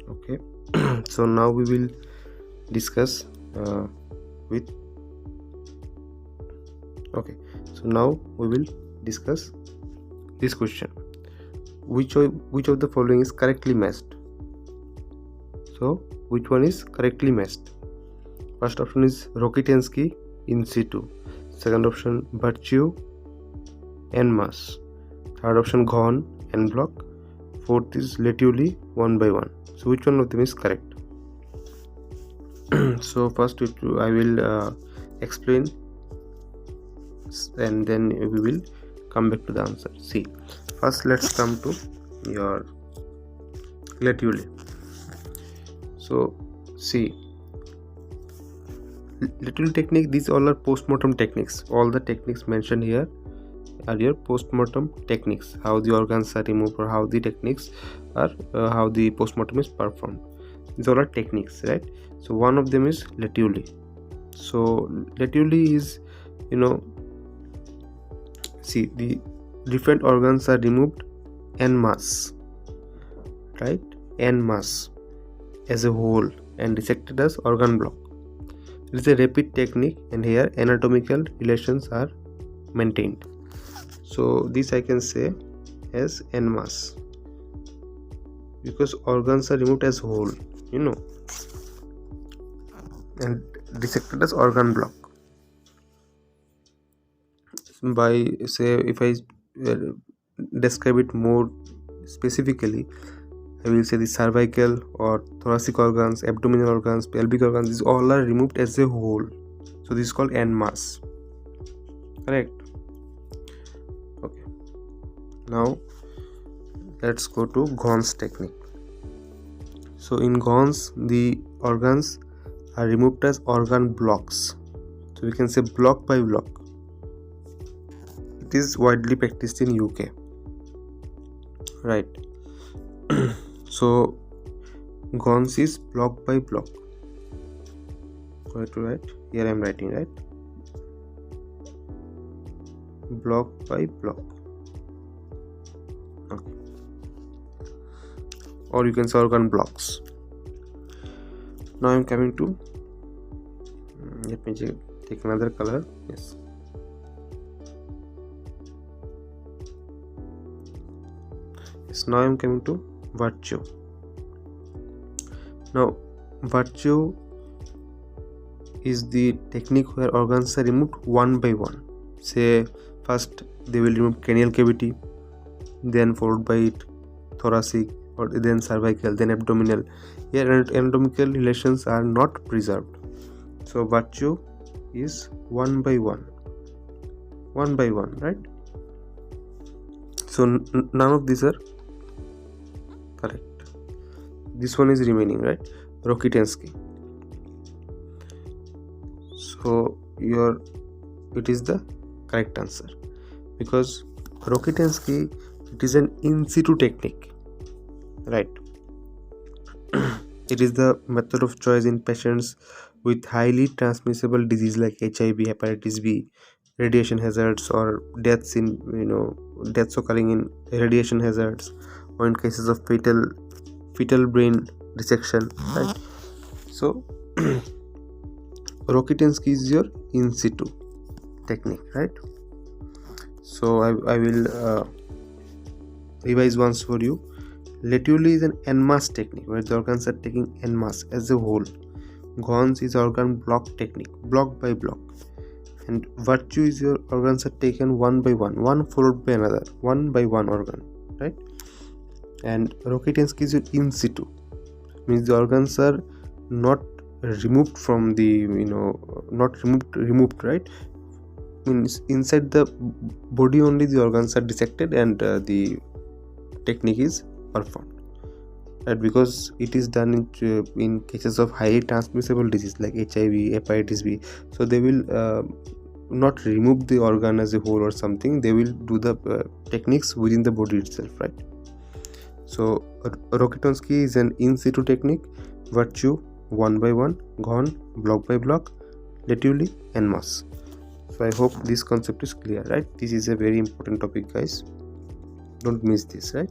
Okay. So now we will discuss with okay so now we will discuss this question: which of the following is correctly matched? So which one is correctly matched? First option is Rokitansky in situ. Second option Virtue en masse. Third option Ghon en bloc. Fourth is Letuli one by one. So which one of them is correct? So first I will explain, and then we will come back to the answer. See, first let's come to your Letuli. So see, Letuli technique, these all are post-mortem techniques. All the techniques mentioned here are your post-mortem techniques, how the organs are removed, or how the techniques are how the post-mortem is performed. These all are techniques, right? So one of them is Letuli. So Letuli is, see, the different organs are removed en masse, right? En masse as a whole and dissected as organ block. It is a rapid technique, and here anatomical relations are maintained. So this I can say as en masse, because organs are removed as whole, and dissected as organ block. By, say, if I describe it more specifically, I will say the cervical or thoracic organs, abdominal organs, pelvic organs, these all are removed as a whole. So this is called en masse. Correct? Okay. Now let's go to Ghon's technique. So in Ghon's, the organs are removed as organ blocks. So we can say block by block. It is widely practiced in UK. Right. So Ghon's is block by block. Going to write here, I am writing, right? Block by block. Okay. Or you can say organ blocks. Now I am coming to, let me take another color. Yes. Now I am coming to Virtue. Now Virtue is the technique where organs are removed one by one. Say first they will remove cranial cavity, then followed by thoracic, or then cervical, then abdominal. Here anatomical relations are not preserved. So Virtue is one by one, right? So none of these are correct. This one is remaining, right? Rokitansky. So it is the correct answer, because Rokitansky, it is an in situ technique, right? It is the method of choice in patients with highly transmissible disease like HIV, hepatitis B, radiation hazards, or deaths occurring in radiation hazards, or in cases of fetal brain dissection, right? So Rokitansky is your in situ technique, right? So I will revise once for you. Letuli is an en masse technique where the organs are taken en masse as a whole. Ghon's is organ block technique, block by block. And Virtue is your organs are taken one by one followed by another, one by one organ, right? And Rokitansky is your in situ, means the organs are not removed from the, not removed, right? Means inside the body only the organs are dissected, and the technique is performed, right? Because it is done in cases of highly transmissible disease like HIV, hepatitis B. So they will not remove the organ as a whole or something. They will do the techniques within the body itself, right? So Rokitansky is an in situ technique, Virtue one by one, Ghon block by block, Letuli en masse. So I hope this concept is clear, right? This is a very important topic, guys. Don't miss this, right?